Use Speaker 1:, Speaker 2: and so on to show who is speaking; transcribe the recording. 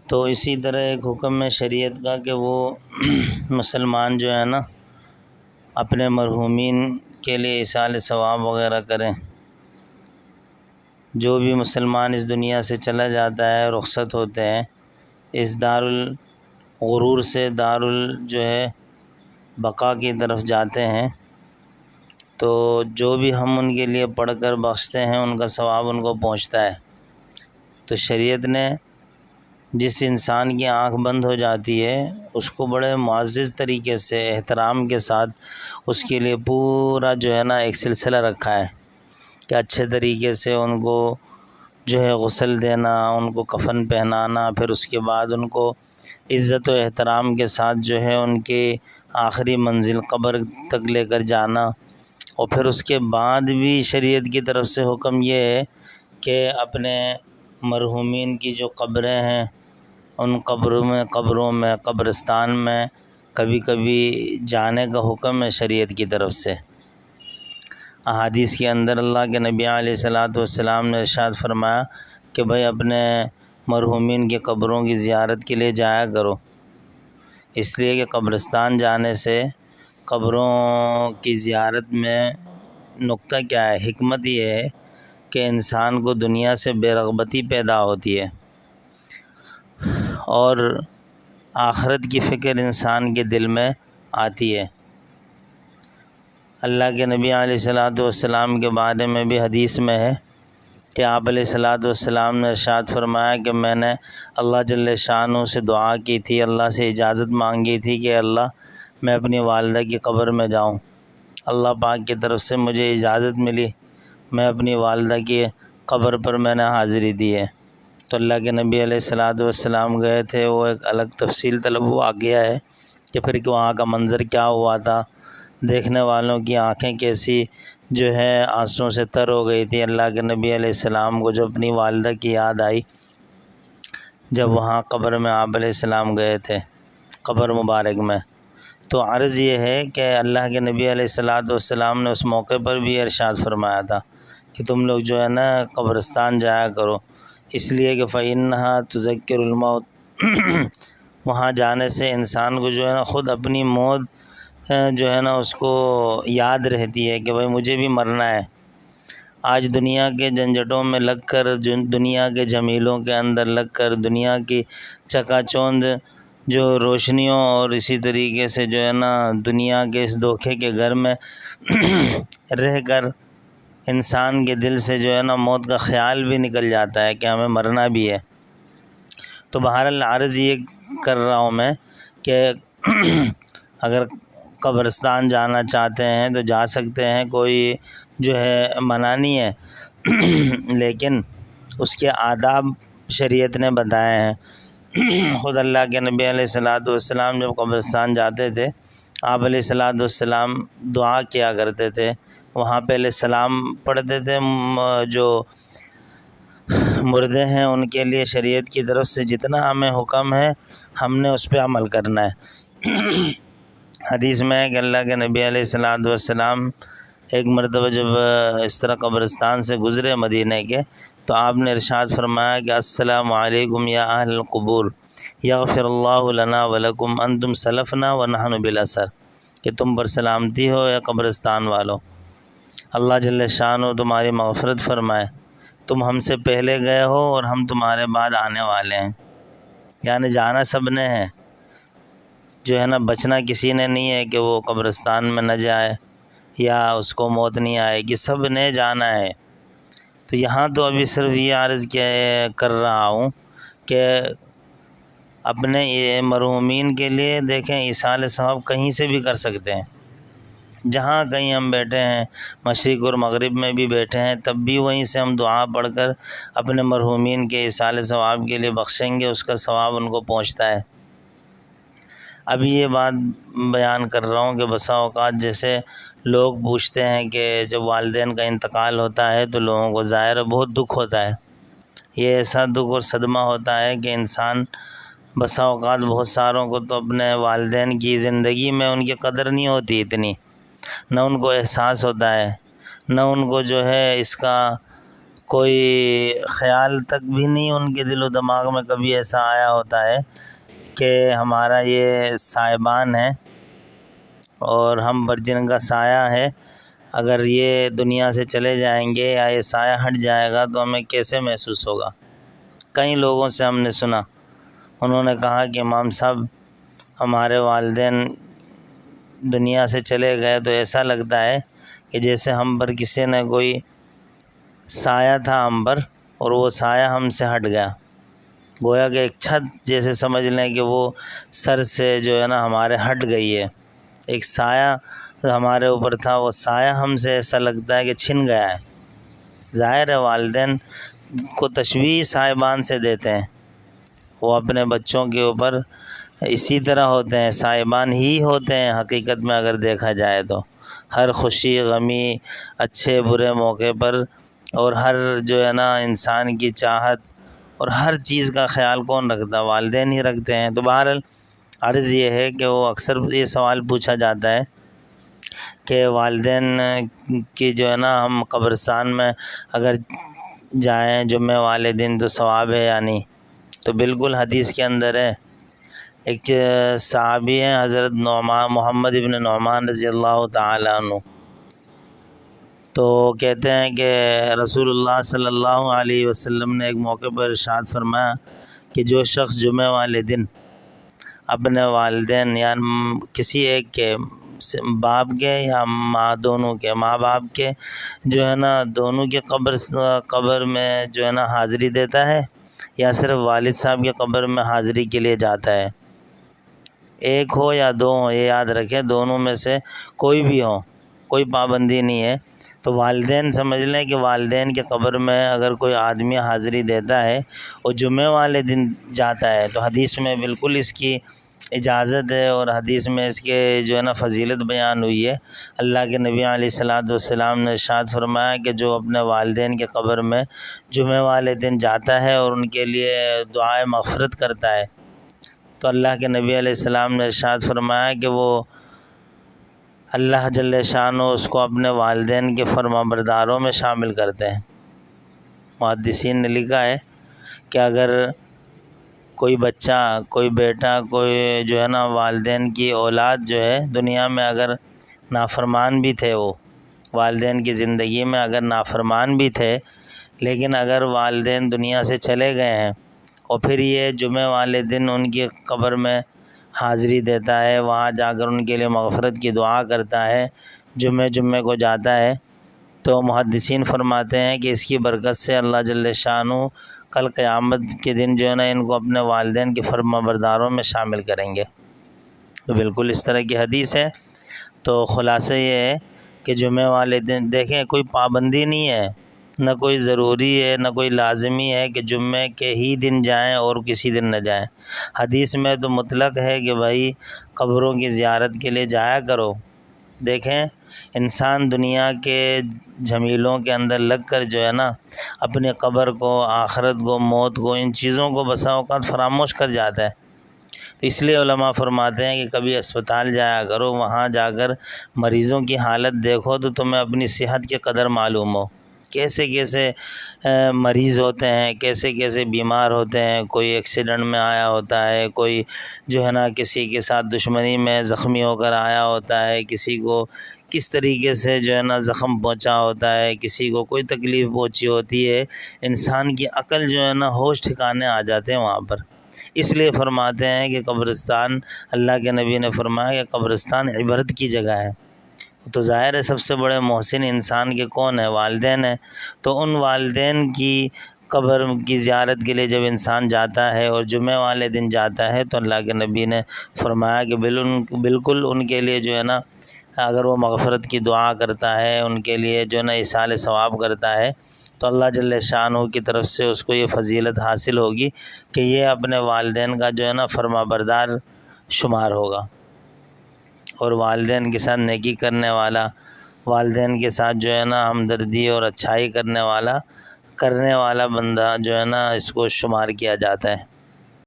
Speaker 1: تو اسی طرح ایک حکم ہے شریعت کا کہ وہ مسلمان جو ہے نا اپنے مرحومین کے لیے ایصال ثواب وغیرہ کریں۔ جو بھی مسلمان اس دنیا سے چلا جاتا ہے، رخصت ہوتے ہیں، اس دارالغرور سے جو ہے بقا کی طرف جاتے ہیں، تو جو بھی ہم ان کے لیے پڑھ کر بخشتے ہیں ان کا ثواب ان کو پہنچتا ہے۔ تو شریعت نے جس انسان کی آنکھ بند ہو جاتی ہے اس کو بڑے معزز طریقے سے احترام کے ساتھ اس کے لیے پورا جو ہے نا ایک سلسلہ رکھا ہے کہ اچھے طریقے سے ان کو جو ہے غسل دینا، ان کو کفن پہنانا، پھر اس کے بعد ان کو عزت و احترام کے ساتھ جو ہے ان کے آخری منزل قبر تک لے کر جانا۔ اور پھر اس کے بعد بھی شریعت کی طرف سے حکم یہ ہے کہ اپنے مرحومین کی جو قبریں ہیں ان قبروں میں قبرستان میں کبھی کبھی جانے کا حکم ہے شریعت کی طرف سے۔ احادیث کے اندر اللہ کے نبی علیہ الصلاۃ والسلام نے ارشاد فرمایا کہ بھائی اپنے مرحومین کی قبروں کی زیارت کے لیے جایا کرو، اس لیے کہ قبرستان جانے سے قبروں کی زیارت میں نقطہ کیا ہے، حکمت یہ ہے کہ انسان کو دنیا سے بے رغبتی پیدا ہوتی ہے اور آخرت کی فکر انسان کے دل میں آتی ہے۔ اللہ کے نبی علیہ الصلاۃ والسلام کے بارے میں بھی حدیث میں ہے کہ آپ علیہ الصلاۃ والسلام نے ارشاد فرمایا کہ میں نے اللہ جل شانہ سے دعا کی تھی، اللہ سے اجازت مانگی تھی کہ اللہ میں اپنی والدہ کی قبر میں جاؤں۔ اللہ پاک کی طرف سے مجھے اجازت ملی، میں اپنی والدہ کی قبر پر میں نے حاضری دی ہے۔ تو اللہ کے نبی علیہ الصلاۃ والسلام گئے تھے، وہ ایک الگ تفصیل طلب وہ واقعہ ہے کہ پھر کہ وہاں کا منظر کیا ہوا تھا، دیکھنے والوں کی آنکھیں کیسی جو ہے آنسوں سے تر ہو گئی تھی۔ اللہ کے نبی علیہ السلام کو جب اپنی والدہ کی یاد آئی، جب وہاں قبر میں آپ علیہ السلام گئے تھے قبر مبارک میں، تو عرض یہ ہے کہ اللہ کے نبی علیہ الصلاۃ والسلام نے اس موقع پر بھی ارشاد فرمایا تھا کہ تم لوگ جو ہے نا قبرستان جایا کرو، اس لیے کہ فَإِنَّهَا تُذَكِّرُ الْمَوْتِ وہاں جانے سے انسان کو جو ہے نا خود اپنی موت جو ہے نا اس کو یاد رہتی ہے کہ بھائی مجھے بھی مرنا ہے۔ آج دنیا کے جھنجھٹوں میں لگ کر، دنیا کے جمیلوں کے اندر لگ کر، دنیا کی چکا چوند جو روشنیوں اور اسی طریقے سے جو ہے نا دنیا کے اس دھوکے کے گھر میں رہ کر انسان کے دل سے جو ہے نا موت کا خیال بھی نکل جاتا ہے کہ ہمیں مرنا بھی ہے۔ تو بہرحال عرض یہ کر رہا ہوں میں کہ اگر قبرستان جانا چاہتے ہیں تو جا سکتے ہیں، کوئی جو ہے منع نہیں ہے، لیکن اس کے آداب شریعت نے بتائے ہیں۔ خود اللہ کے نبی علیہ الصلاۃ والسلام جب قبرستان جاتے تھے، آپ علیہ الصلاۃ والسلام دعا کیا کرتے تھے، وہاں پہلے سلام پڑھتے تھے، جو مردے ہیں ان کے لیے شریعت کی طرف سے جتنا ہمیں حکم ہے ہم نے اس پہ عمل کرنا ہے۔ حدیث میں ہے کہ اللہ کے نبی علیہ الصلاۃ والسلام ایک مرتبہ جب اس طرح قبرستان سے گزرے مدینہ کے، تو آپ نے ارشاد فرمایا کہ السلام علیکم یا اہل القبور یغفر اللہ لنا ولکم انتم سلفنا ونحن بالاثر، کہ تم پر سلامتی ہو یا قبرستان والو، اللہ جل شانہ تمہاری مغفرت فرمائے، تم ہم سے پہلے گئے ہو اور ہم تمہارے بعد آنے والے ہیں۔ یعنی جانا سب نے ہے، جو ہے نا بچنا کسی نے نہیں ہے کہ وہ قبرستان میں نہ جائے یا اس کو موت نہیں آئے گی، سب نے جانا ہے۔ تو یہاں تو ابھی صرف یہ عرض کر رہا ہوں کہ اپنے مرحومین کے لیے دیکھیں ایصال ثواب کہیں سے بھی کر سکتے ہیں، جہاں کہیں ہم بیٹھے ہیں، مشرق اور مغرب میں بھی بیٹھے ہیں، تب بھی وہیں سے ہم دعا پڑھ کر اپنے مرحومین کے ایصال ثواب کے لیے بخشیں گے، اس کا ثواب ان کو پہنچتا ہے۔ ابھی یہ بات بیان کر رہا ہوں کہ بسا اوقات جیسے لوگ پوچھتے ہیں کہ جب والدین کا انتقال ہوتا ہے تو لوگوں کو ظاہر بہت دکھ ہوتا ہے، یہ ایسا دکھ اور صدمہ ہوتا ہے کہ انسان بسا اوقات بہت ساروں کو تو اپنے والدین کی زندگی میں ان کی قدر نہیں ہوتی اتنی، نہ ان کو احساس ہوتا ہے، نہ ان کو جو ہے اس کا کوئی خیال تک بھی نہیں ان کے دل و دماغ میں کبھی ایسا آیا ہوتا ہے کہ ہمارا یہ صاحبان ہے اور ہم پر جن کا سایہ ہے، اگر یہ دنیا سے چلے جائیں گے یا یہ سایہ ہٹ جائے گا تو ہمیں کیسے محسوس ہوگا۔ کئی لوگوں سے ہم نے سنا، انہوں نے کہا کہ امام صاحب ہمارے والدین دنیا سے چلے گئے تو ایسا لگتا ہے کہ جیسے ہم پر کسی نے کوئی سایہ تھا ہم پر اور وہ سایہ ہم سے ہٹ گیا، گویا کہ ایک چھت جیسے سمجھ لیں کہ وہ سر سے جو ہے نا ہمارے ہٹ گئی ہے، ایک سایہ ہمارے اوپر تھا، وہ سایہ ہم سے ایسا لگتا ہے کہ چھن گیا ہے۔ ظاہر ہے والدین کو تشبیہ صاحبان سے دیتے ہیں، وہ اپنے بچوں کے اوپر اسی طرح ہوتے ہیں، صاحبان ہی ہوتے ہیں حقیقت میں اگر دیکھا جائے تو۔ ہر خوشی غمی، اچھے برے موقع پر اور ہر جو ہے نا انسان کی چاہت اور ہر چیز کا خیال کون رکھتا ہے؟ والدین ہی رکھتے ہیں۔ تو بہرحال عرض یہ ہے کہ وہ اکثر یہ سوال پوچھا جاتا ہے کہ والدین کی جو ہے نا ہم قبرستان میں اگر جائیں جمعہ والے دن تو ثواب ہے یا نہیں؟ تو بالکل حدیث کے اندر ہے۔ ایک صحابی ہیں حضرت محمد ابن نعمان رضی اللہ تعالی عنہ، تو کہتے ہیں کہ رسول اللہ صلی اللہ علیہ وسلم نے ایک موقع پر ارشاد فرمایا کہ جو شخص جمعہ والے دن اپنے والدین یا کسی ایک کے باپ کے یا ماں، دونوں کے ماں باپ کے جو ہے نا دونوں کے قبر میں جو ہے نا حاضری دیتا ہے یا صرف والد صاحب کے قبر میں حاضری کے لیے جاتا ہے، ایک ہو یا دو ہو، یہ یاد رکھیں دونوں میں سے کوئی بھی ہو، کوئی پابندی نہیں ہے۔ تو والدین سمجھ لیں کہ والدین کے قبر میں اگر کوئی آدمی حاضری دیتا ہے اور جمعہ والے دن جاتا ہے تو حدیث میں بالکل اس کی اجازت ہے، اور حدیث میں اس کے جو ہے نا فضیلت بیان ہوئی ہے۔ اللہ کے نبی علیہ الصلوۃ والسلام نے ارشاد فرمایا کہ جو اپنے والدین کے قبر میں جمعہ والے دن جاتا ہے اور ان کے لیے دعائے مغفرت کرتا ہے تو اللہ کے نبی علیہ السلام نے ارشاد فرمایا کہ وہ اللہ جل شانہ اس کو اپنے والدین کے فرما برداروں میں شامل کرتے ہیں۔ محدثین نے لکھا ہے کہ اگر کوئی بچہ، کوئی بیٹا، کوئی جو ہے نا والدین کی اولاد جو ہے دنیا میں اگر نافرمان بھی تھے، وہ والدین کی زندگی میں اگر نافرمان بھی تھے، لیکن اگر والدین دنیا سے چلے گئے ہیں اور پھر یہ جمعہ والے دن ان کی قبر میں حاضری دیتا ہے، وہاں جا کر ان کے لیے مغفرت کی دعا کرتا ہے، جمعے کو جاتا ہے، تو محدثین فرماتے ہیں کہ اس کی برکت سے اللہ جل شانہ کل قیامت کے دن جو ہے نا ان کو اپنے والدین کے فرما برداروں میں شامل کریں گے۔ تو بالکل اس طرح کی حدیث ہے۔ تو خلاصہ یہ ہے کہ جمعہ والے دن دیکھیں کوئی پابندی نہیں ہے، نہ کوئی ضروری ہے، نہ کوئی لازمی ہے کہ جمعے کے ہی دن جائیں اور کسی دن نہ جائیں۔ حدیث میں تو مطلق ہے کہ بھائی قبروں کی زیارت کے لیے جایا کرو۔ دیکھیں انسان دنیا کے جھمیلوں کے اندر لگ کر جو ہے نا اپنے قبر کو، آخرت کو، موت کو، ان چیزوں کو بسا اوقات فراموش کر جاتا ہے۔ تو اس لیے علماء فرماتے ہیں کہ کبھی اسپتال جایا کرو، وہاں جا کر مریضوں کی حالت دیکھو تو تمہیں اپنی صحت کی قدر معلوم ہو، کیسے کیسے مریض ہوتے ہیں، کیسے کیسے بیمار ہوتے ہیں، کوئی ایکسیڈنٹ میں آیا ہوتا ہے، کوئی جو ہے نا کسی کے ساتھ دشمنی میں زخمی ہو کر آیا ہوتا ہے، کسی کو کس طریقے سے جو ہے نا زخم پہنچا ہوتا ہے، کسی کو کوئی تکلیف پہنچی ہوتی ہے، انسان کی عقل جو ہے نا ہوش ٹھکانے آ جاتے ہیں وہاں پر۔ اس لیے فرماتے ہیں کہ قبرستان، اللہ کے نبی نے فرمایا کہ قبرستان عبرت کی جگہ ہے۔ تو ظاہر ہے سب سے بڑے محسن انسان کے کون ہیں؟ والدین ہیں۔ تو ان والدین کی قبر کی زیارت کے لیے جب انسان جاتا ہے اور جمعہ والے دن جاتا ہے تو اللہ کے نبی نے فرمایا کہ بالکل ان کے لیے جو ہے نا اگر وہ مغفرت کی دعا کرتا ہے، ان کے لیے جو ہے نا ایصال ثواب کرتا ہے تو اللہ جل شانہ کی طرف سے اس کو یہ فضیلت حاصل ہوگی کہ یہ اپنے والدین کا جو ہے نا فرما بردار شمار ہوگا، اور والدین کے ساتھ نیکی کرنے والا، والدین کے ساتھ جو ہے نا ہمدردی اور اچھائی کرنے والا بندہ جو ہے نا اس کو شمار کیا جاتا ہے۔